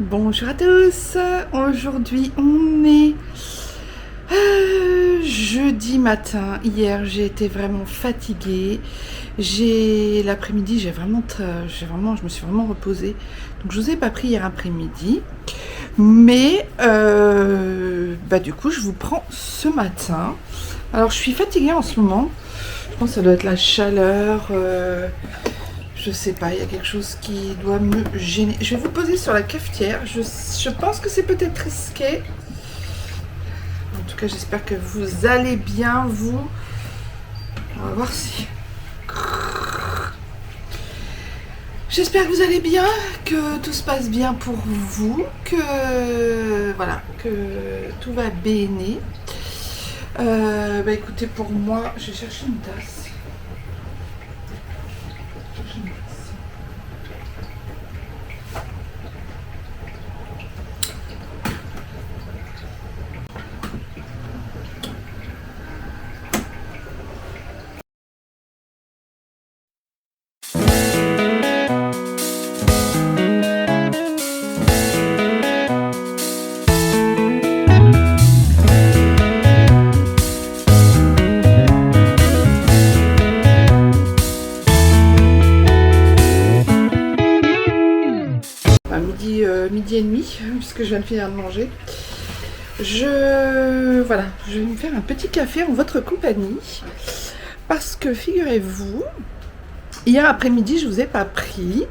Bonjour à tous, aujourd'hui on est jeudi matin. Hier j'ai été vraiment fatiguée, l'après-midi je me suis vraiment reposée, donc je vous ai pas pris hier après-midi, mais du coup je vous prends ce matin. Alors je suis fatiguée en ce moment, je pense que ça doit être la chaleur, je sais pas, il y a quelque chose qui doit me gêner. Je vais vous poser sur la cafetière. Je pense que c'est peut-être risqué. En tout cas, j'espère que vous allez bien, vous. On va voir si... J'espère que vous allez bien, que tout se passe bien pour vous, que... Voilà, que tout va bien. Écoutez, pour moi, je vais chercher une tasse. Midi et demi, puisque je viens de finir de manger. Je vais me faire un petit café en votre compagnie, parce que figurez-vous, hier après-midi, je vous ai pas pris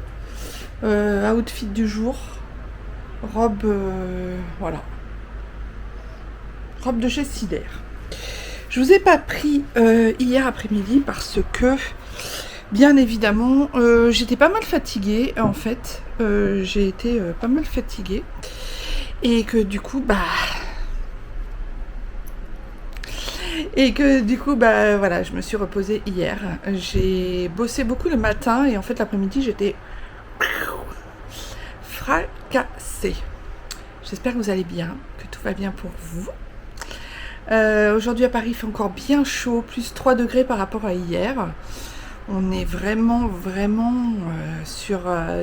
outfit du jour, robe, robe de chez Sider. Je vous ai pas pris hier après-midi parce que, bien évidemment, j'étais pas mal fatiguée en fait. J'ai été pas mal fatiguée et que du coup, voilà, je me suis reposée hier. J'ai bossé beaucoup le matin et en fait l'après-midi j'étais fracassée. J'espère que vous allez bien, que tout va bien pour vous. Aujourd'hui à Paris il fait encore bien chaud, plus 3 degrés par rapport à hier. On est vraiment sur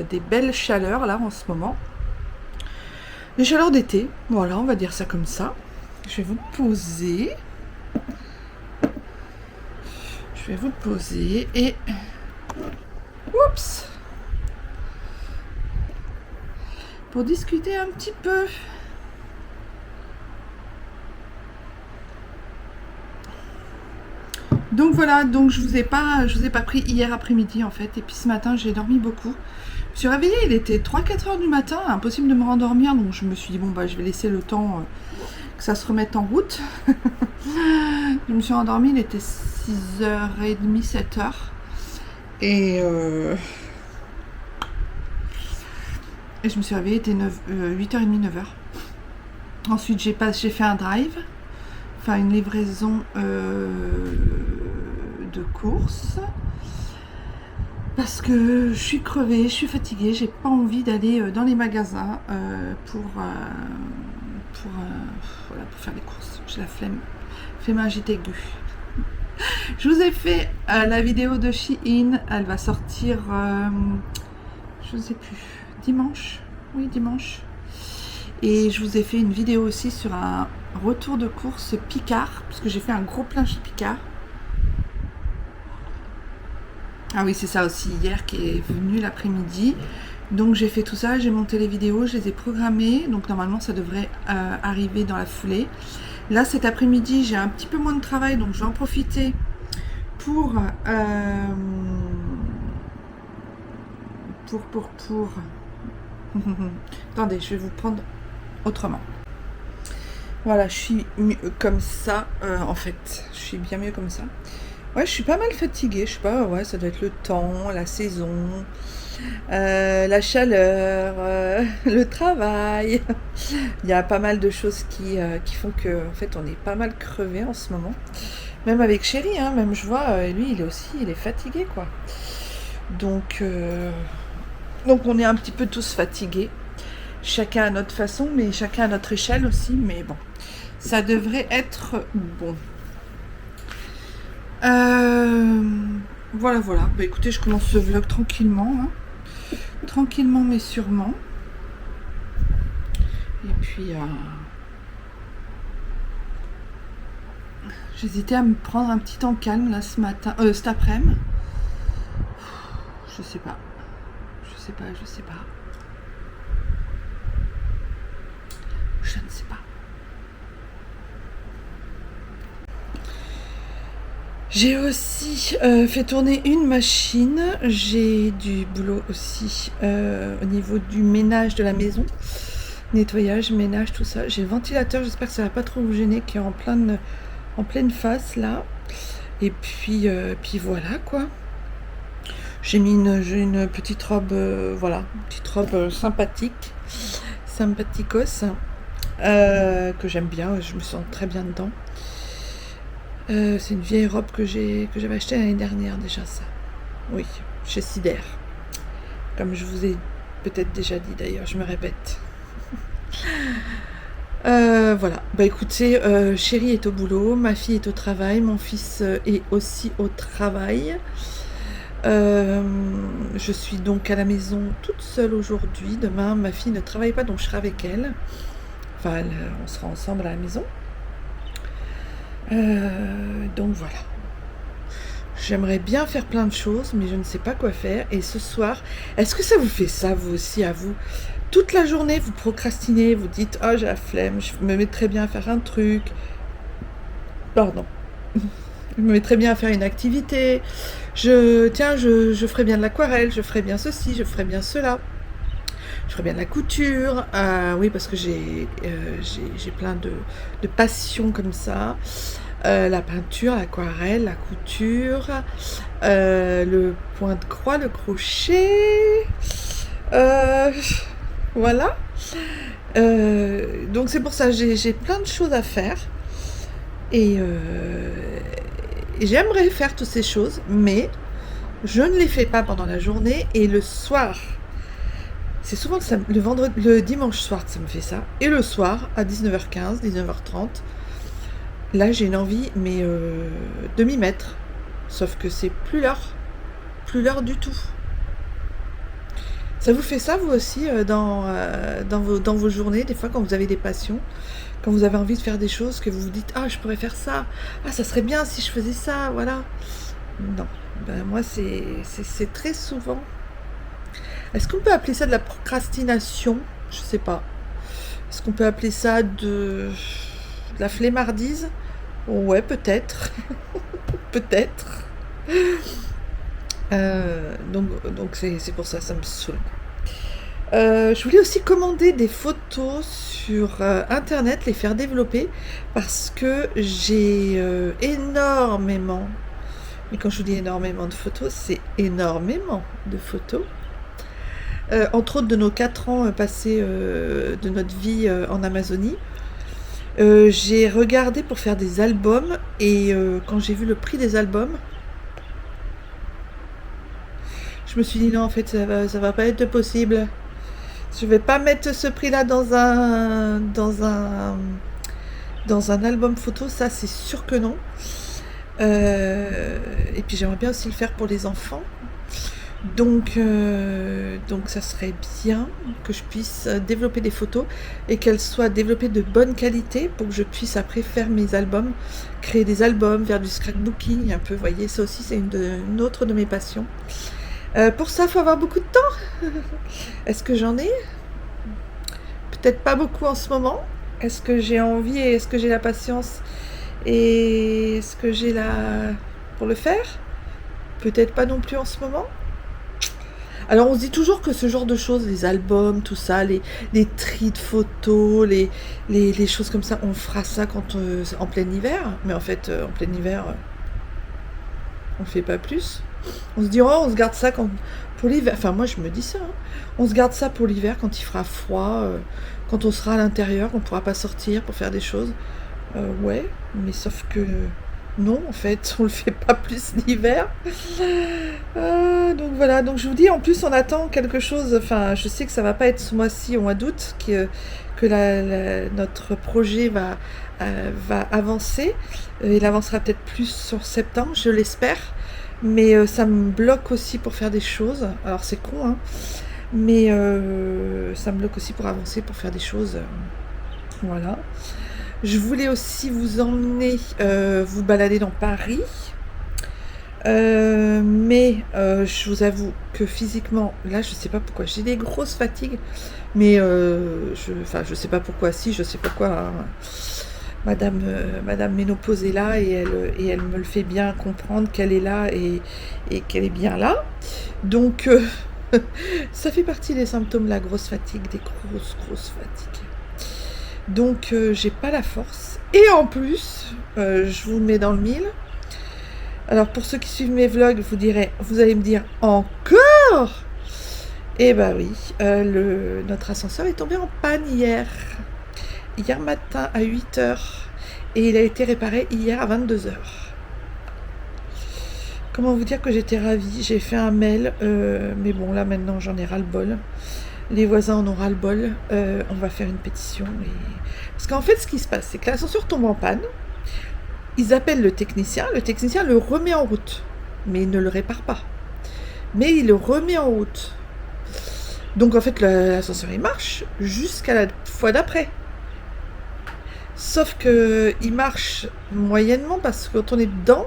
des belles chaleurs là en ce moment. Des chaleurs d'été, voilà, on va dire ça comme ça. Je vais vous poser. Je vais vous poser et... Oups! Pour discuter un petit peu. Donc voilà, donc je vous ai pas pris hier après-midi en fait, et puis ce matin j'ai dormi beaucoup. Je me suis réveillée, il était 3-4 heures du matin, impossible de me rendormir, donc je me suis dit bon je vais laisser le temps que ça se remette en route. Je me suis endormie, il était 6h30, 7h, et je me suis réveillée, il était 8h30, 9h. Ensuite j'ai fait un drive, enfin une livraison de courses, parce que je suis crevée, je suis fatiguée, j'ai pas envie d'aller dans les magasins pour faire les courses. J'ai la flemmingite aiguë. Je vous ai fait la vidéo de Shein, elle va sortir je ne sais plus, dimanche, oui dimanche. Et je vous ai fait une vidéo aussi sur un retour de course Picard, parce que j'ai fait un gros plein chez Picard. Ah oui, c'est ça aussi, hier qui est venu l'après-midi. Donc j'ai fait tout ça, j'ai monté les vidéos, je les ai programmées. Donc normalement ça devrait arriver dans la foulée. Là cet après-midi j'ai un petit peu moins de travail, donc je vais en profiter pour attendez, je vais vous prendre autrement. Voilà, je suis mieux comme ça, en fait. Je suis bien mieux comme ça. Ouais, je suis pas mal fatiguée. Je sais pas, ouais, ça doit être le temps, la saison, la chaleur, le travail. Il y a pas mal de choses qui font que, en fait, on est pas mal crevé en ce moment. Même avec Chéri, hein, même je vois, lui, il est fatigué, quoi. Donc on est un petit peu tous fatigués. Chacun à notre façon, mais chacun à notre échelle aussi. Mais bon, ça devrait être bon. Voilà. Écoutez, je commence ce vlog tranquillement. Hein. Tranquillement mais sûrement. Et puis, j'hésitais à me prendre un petit temps calme là ce matin, cet après-midi. Je sais pas. Je sais pas. Je ne sais pas. J'ai aussi fait tourner une machine. J'ai du boulot aussi au niveau du ménage de la maison. Nettoyage, ménage, tout ça. J'ai le ventilateur, j'espère que ça va pas trop vous gêner, qui est en pleine face là. Et puis voilà quoi. J'ai mis une petite robe, voilà, une petite robe sympathicos, que j'aime bien, je me sens très bien dedans. C'est une vieille robe que j'avais achetée l'année dernière déjà, ça. Oui, chez Sider. Comme je vous ai peut-être déjà dit d'ailleurs, je me répète. Voilà, bah écoutez, chérie est au boulot, ma fille est au travail, mon fils est aussi au travail. Je suis donc à la maison toute seule aujourd'hui. Demain, ma fille ne travaille pas, donc je serai avec elle. Enfin, on sera ensemble à la maison. Donc voilà. J'aimerais bien faire plein de choses, mais je ne sais pas quoi faire. Et ce soir, est-ce que ça vous fait ça, vous aussi, à vous? Toute la journée, vous procrastinez, vous dites « Oh, j'ai la flemme, je me mettrais bien à faire un truc. » Pardon. Je me mettrais bien à faire une activité. Je ferais bien de l'aquarelle, je ferais bien ceci, je ferais bien cela. Je ferais bien de la couture. Oui, parce que j'ai plein de passions comme ça. La peinture, l'aquarelle, la couture, le point de croix, le crochet. Voilà. Donc c'est pour ça, j'ai plein de choses à faire. Et j'aimerais faire toutes ces choses, mais je ne les fais pas pendant la journée et le soir. C'est souvent le dimanche soir que ça me fait ça. Et le soir, à 19h15, 19h30, là j'ai une envie, mais de m'y mettre. Sauf que c'est plus l'heure du tout. Ça vous fait ça, vous aussi, dans vos journées, des fois quand vous avez des passions, quand vous avez envie de faire des choses, que vous vous dites « Ah, je pourrais faire ça. Ah, ça serait bien si je faisais ça. » Voilà. Non. Ben, moi, c'est très souvent. Est-ce qu'on peut appeler ça de la procrastination? Je sais pas. Est-ce qu'on peut appeler ça de la flemmardise? Ouais, peut-être. Peut-être. Donc c'est pour ça me saoule. Je voulais aussi commander des photos sur internet, les faire développer, parce que j'ai énormément, mais quand je vous dis énormément de photos, c'est énormément de photos, entre autres de nos 4 ans passés de notre vie en Amazonie. J'ai regardé pour faire des albums, et quand j'ai vu le prix des albums, je me suis dit non, en fait ça va pas être possible. Je vais pas mettre ce prix-là dans un album photo, ça c'est sûr que non. Et puis j'aimerais bien aussi le faire pour les enfants. Donc ça serait bien que je puisse développer des photos et qu'elles soient développées de bonne qualité pour que je puisse après faire mes albums, créer des albums, faire du scrapbooking un peu, vous voyez, ça aussi c'est une autre de mes passions. Pour ça, il faut avoir beaucoup de temps. Est-ce que j'en ai? Peut-être pas beaucoup en ce moment. Est-ce que j'ai envie et est-ce que j'ai la patience et est-ce que j'ai pour le faire? Peut-être pas non plus en ce moment. Alors on se dit toujours que ce genre de choses, les albums, tout ça, les tris de photos, les choses comme ça, on fera ça quand en plein hiver. Mais en fait, en plein hiver, on ne fait pas plus. On se dit, oh, on se garde ça pour l'hiver. Enfin, moi, je me dis ça. Hein. On se garde ça pour l'hiver, quand il fera froid, quand on sera à l'intérieur, on ne pourra pas sortir pour faire des choses. Ouais, mais sauf que non, en fait, on le fait pas plus l'hiver. Donc voilà, donc je vous dis, en plus, on attend quelque chose. Enfin, je sais que ça va pas être ce mois-ci, au mois d'août, que notre projet va avancer. Il avancera peut-être plus sur septembre, je l'espère. Mais ça me bloque aussi pour faire des choses. Alors c'est con, hein. Mais ça me bloque aussi pour avancer, pour faire des choses. Voilà. Je voulais aussi vous emmener vous balader dans Paris. Mais je vous avoue que physiquement, là, je sais pas pourquoi, j'ai des grosses fatigues, mais je sais pas pourquoi, si, je sais pourquoi, hein. Madame Ménopause est là et elle me le fait bien comprendre qu'elle est là et qu'elle est bien là. Donc, ça fait partie des symptômes, la grosse fatigue, des grosses fatigues. Donc, j'ai pas la force. Et en plus, je vous mets dans le mille. Alors pour ceux qui suivent mes vlogs, vous allez me dire encore. Eh ben oui, notre ascenseur est tombé en panne hier matin à 8h et il a été réparé hier à 22h. Comment vous dire que j'étais ravie, j'ai fait un mail, mais bon là maintenant j'en ai ras-le-bol. Les voisins en ont ras-le-bol, on va faire une pétition. Parce qu'en fait ce qui se passe, c'est que l'ascenseur tombe en panne. Ils appellent le technicien le remet en route, mais il ne le répare pas. Mais il le remet en route. Donc en fait, l'ascenseur il marche jusqu'à la fois d'après. Sauf que il marche moyennement parce que quand on est dedans,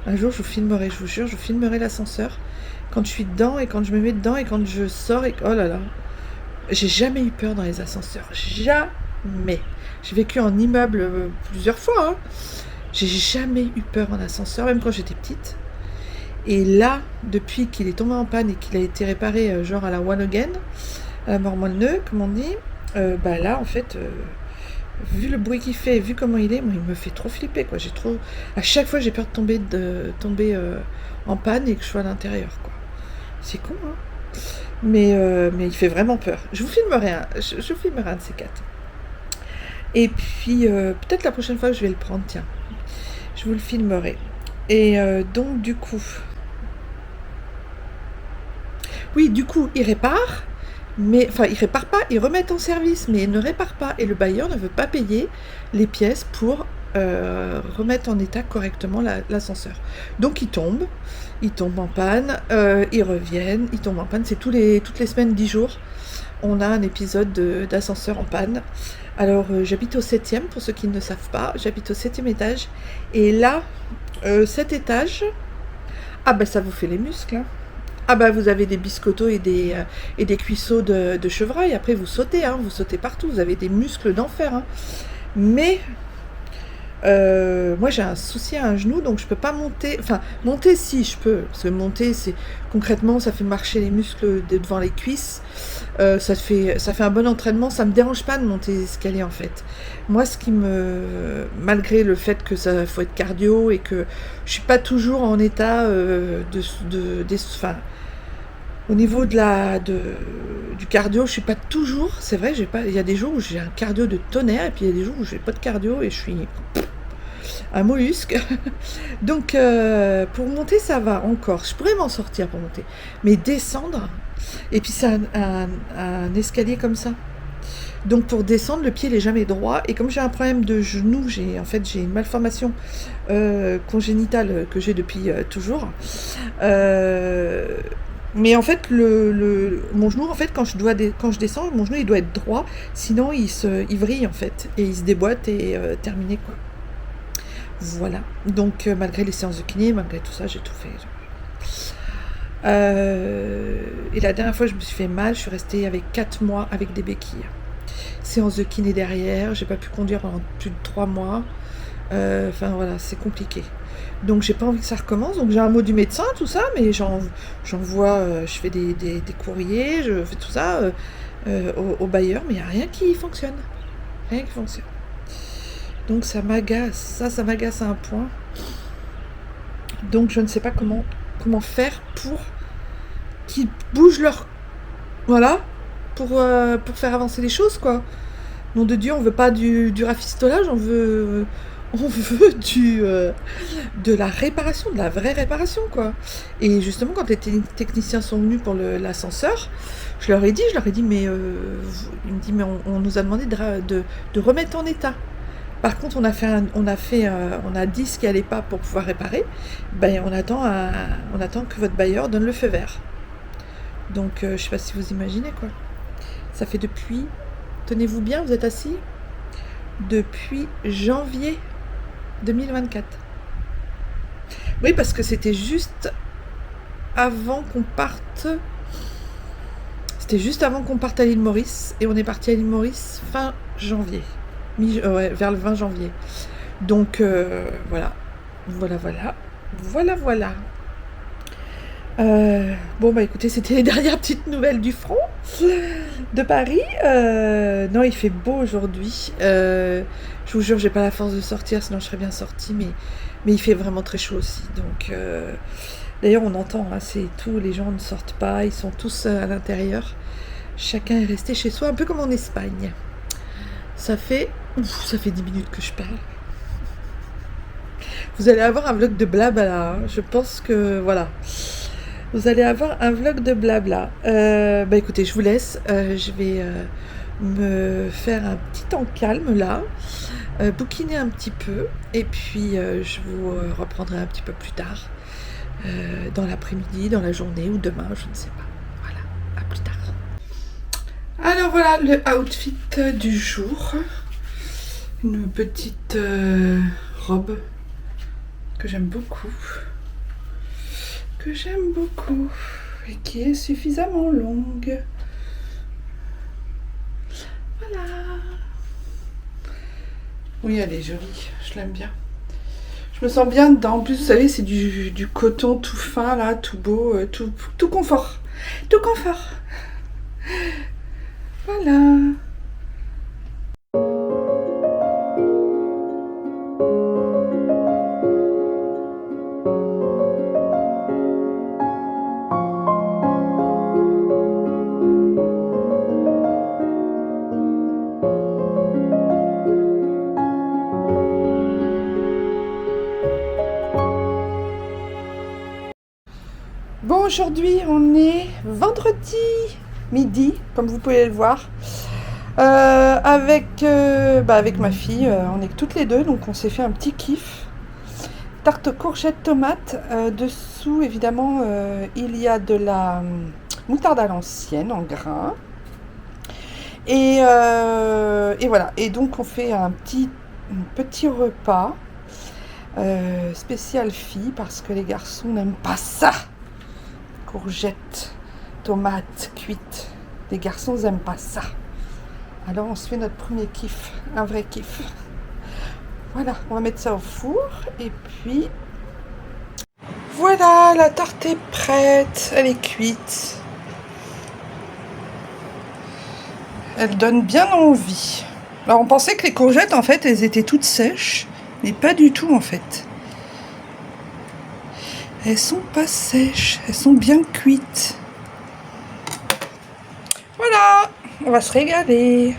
un jour je vous filmerai, je vous jure, je vous filmerai l'ascenseur quand je suis dedans et quand je me mets dedans et quand je sors et oh là là, j'ai jamais eu peur dans les ascenseurs, jamais. J'ai vécu en immeuble plusieurs fois, hein. J'ai jamais eu peur en ascenseur, même quand j'étais petite. Et là, depuis qu'il est tombé en panne et qu'il a été réparé genre à la one again, à la mort moelle-neu, comme on dit, bah là, en fait, vu le bruit qu'il fait, vu comment il est, moi, il me fait trop flipper, quoi. À chaque fois, j'ai peur de tomber en panne et que je sois à l'intérieur, quoi. C'est con, hein. Mais il fait vraiment peur. Je vous filmerai je vous filmerai un de ces quatre. Et puis, peut-être la prochaine fois, je vais le prendre, tiens. Je vous le filmerai. Et donc, du coup... Oui, du coup, il répare. Mais, enfin, il répare pas, il remet en service, mais il ne répare pas. Et le bailleur ne veut pas payer les pièces pour remettre en état correctement l'ascenseur. Donc, il tombe en panne, ils reviennent, il tombe en panne. C'est toutes les semaines, 10 jours. On a un épisode d'ascenseur en panne. Alors, j'habite au 7e, pour ceux qui ne savent pas. J'habite au 7e étage. Et là, cet étage, ah ben ça vous fait les muscles, hein. Ah ben vous avez des biscottos et des cuisseaux de chevreuil. Après, vous sautez, hein, vous sautez partout. Vous avez des muscles d'enfer, hein. Mais... moi j'ai un souci à un genou, donc je peux pas monter. Enfin, monter si je peux, parce que monter, c'est concrètement, ça fait marcher les muscles devant les cuisses. Ça fait un bon entraînement. Ça me dérange pas de monter les escaliers en fait. Moi, malgré le fait que ça faut être cardio et que je suis pas toujours en état enfin, au niveau du cardio, je suis pas toujours. C'est vrai, il y a des jours où j'ai un cardio de tonnerre et puis il y a des jours où j'ai pas de cardio et je suis un mollusque. Donc pour monter, ça va encore. Je pourrais m'en sortir pour monter, mais descendre. Et puis c'est un escalier comme ça. Donc pour descendre, le pied n'est jamais droit. Et comme j'ai un problème de genou, j'ai une malformation congénitale que j'ai depuis toujours. Mais en fait, mon genou, en fait, quand je descends, mon genou il doit être droit, sinon il vrille en fait, et il se déboîte et terminé quoi. Voilà. Donc malgré les séances de kiné, malgré tout ça, j'ai tout fait. Et la dernière fois, je me suis fait mal, je suis restée avec 4 mois avec des béquilles. Séance de kiné derrière, j'ai pas pu conduire pendant plus de 3 mois. Enfin voilà, c'est compliqué. Donc j'ai pas envie que ça recommence. Donc j'ai un mot du médecin, tout ça, mais j'envoie, je fais des courriers, je fais tout ça au bailleur, mais il n'y a rien qui fonctionne. Rien qui fonctionne. Donc ça m'agace, ça m'agace à un point. Donc je ne sais pas comment faire pour qu'ils bougent leur... Voilà, pour faire avancer les choses, quoi. Nom de Dieu, on veut pas du rafistolage, on veut de la réparation, de la vraie réparation, quoi. Et justement, quand les techniciens sont venus pour l'ascenseur, je leur ai dit, mais il me dit, mais on nous a demandé de remettre en état. Par contre, on a dit ce qui allait pas pour pouvoir réparer. Ben, on attend que votre bailleur donne le feu vert. Donc je sais pas si vous imaginez quoi. Ça fait depuis, tenez-vous bien, vous êtes assis, depuis janvier 2024. Oui, parce que c'était juste avant qu'on parte. C'était juste avant qu'on parte à l'île Maurice. Et on est parti à l'île Maurice fin janvier. Ouais, vers le 20 janvier. Donc voilà. Voilà. Bon bah écoutez, c'était les dernières petites nouvelles du front de Paris. Non, il fait beau aujourd'hui. Je vous jure, j'ai pas la force de sortir, sinon je serais bien sortie, mais il fait vraiment très chaud aussi. Donc d'ailleurs on entend, hein, c'est tout, les gens ne sortent pas, ils sont tous à l'intérieur. Chacun est resté chez soi, un peu comme en Espagne. Ça fait 10 minutes que je parle. Vous allez avoir un vlog de blabla, hein. Je pense que voilà. Vous allez avoir un vlog de blabla. Bah écoutez, je vous laisse. Je vais me faire un petit temps calme là, bouquiner un petit peu, et puis je vous reprendrai un petit peu plus tard, dans l'après-midi, dans la journée ou demain, je ne sais pas. Voilà, à plus tard. Alors voilà le outfit du jour. Une petite robe que j'aime beaucoup. Et qui est suffisamment longue. Voilà. Oui, elle est jolie, je l'aime bien. Je me sens bien dedans. En plus, vous savez, c'est du coton tout fin, là, tout beau, tout confort. Tout confort. Voilà. Bon, aujourd'hui, on est vendredi midi, comme vous pouvez le voir. Avec ma fille, on est que toutes les deux, donc on s'est fait un petit kiff. Tarte courgette tomate. Dessous, évidemment, il y a de la moutarde à l'ancienne en grains. Et voilà. Et donc, on fait un petit repas spécial fille parce que les garçons n'aiment pas ça. Courgette, tomate cuite. Les garçons n'aiment pas ça. Alors, on se fait notre premier kiff, un vrai kiff. Voilà, on va mettre ça au four et puis voilà, la tarte est prête, elle est cuite. Elle donne bien envie. Alors on pensait que les courgettes en fait elles étaient toutes sèches, mais pas du tout en fait. Elles sont pas sèches, elles sont bien cuites. Voilà, on va se régaler.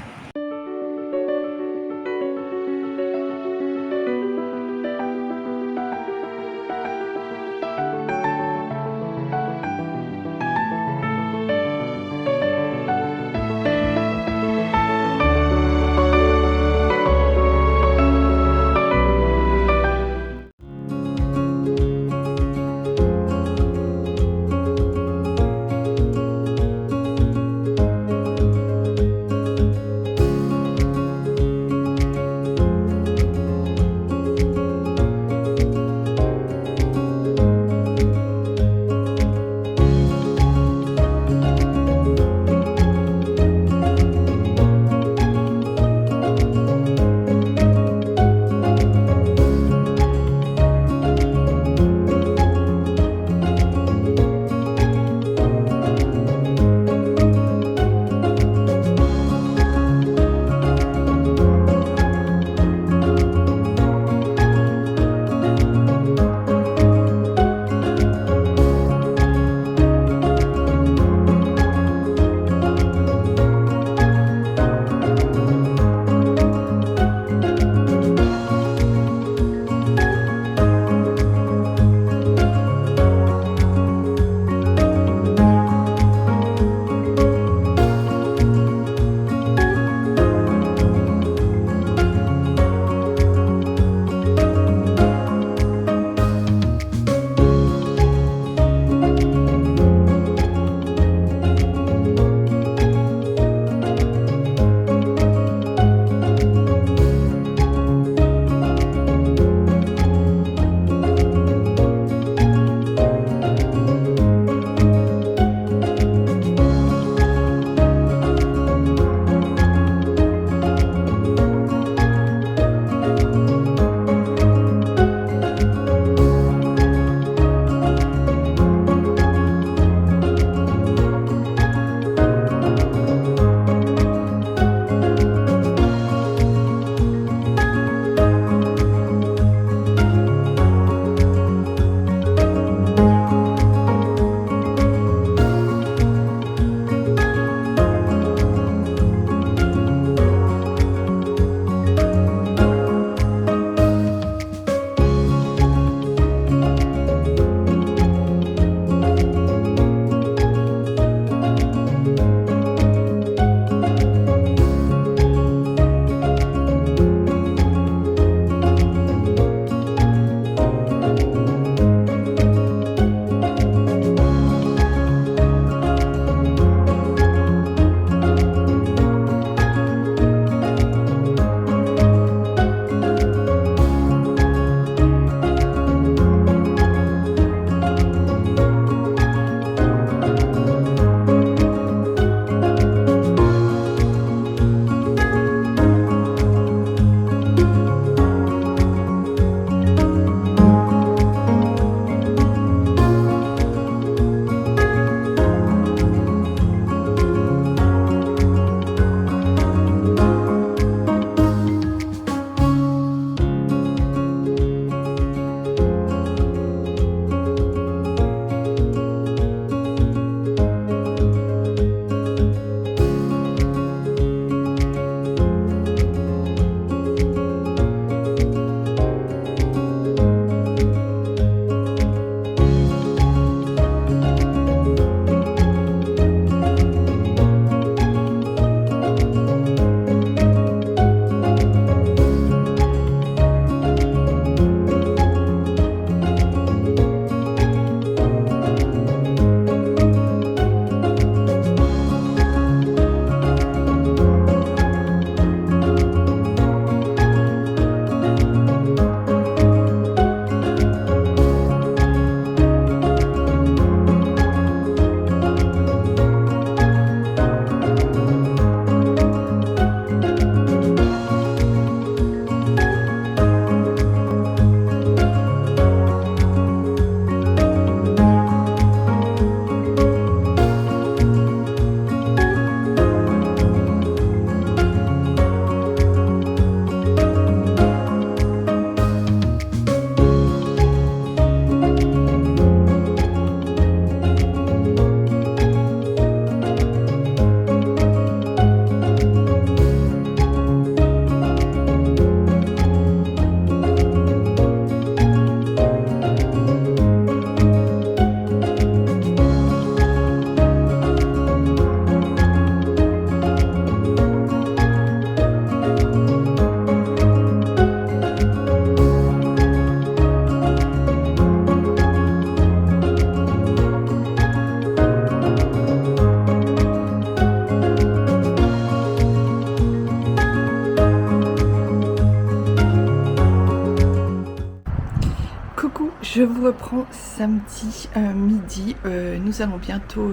Je vous reprends samedi midi. Nous allons bientôt,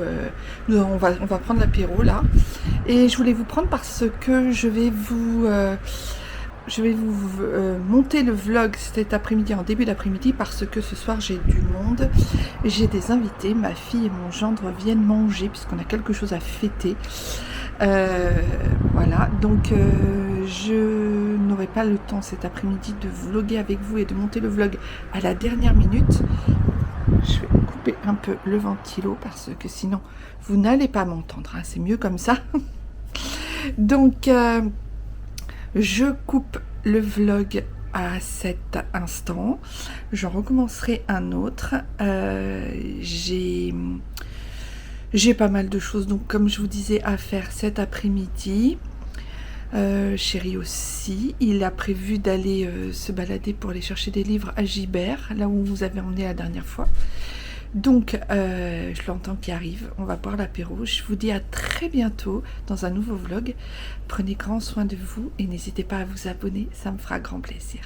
on va prendre l'apéro là. Et je voulais vous prendre parce que je vais vous monter le vlog cet après-midi, en début d'après-midi, parce que ce soir j'ai du monde, j'ai des invités, ma fille et mon gendre viennent manger puisqu'on a quelque chose à fêter. Voilà, donc je n'aurai pas le temps cet après-midi de vlogger avec vous et de monter le vlog à la dernière minute. Je vais couper un peu le ventilo parce que sinon vous n'allez pas m'entendre, hein, c'est mieux comme ça. Donc je coupe le vlog à cet instant, j'en recommencerai un autre. J'ai pas mal de choses, donc comme je vous disais, à faire cet après-midi. Chéri aussi, il a prévu d'aller se balader pour aller chercher des livres à Gibert, là où vous avez emmené la dernière fois. Donc, je l'entends qui arrive, on va boire l'apéro. Je vous dis à très bientôt dans un nouveau vlog. Prenez grand soin de vous et n'hésitez pas à vous abonner, ça me fera grand plaisir.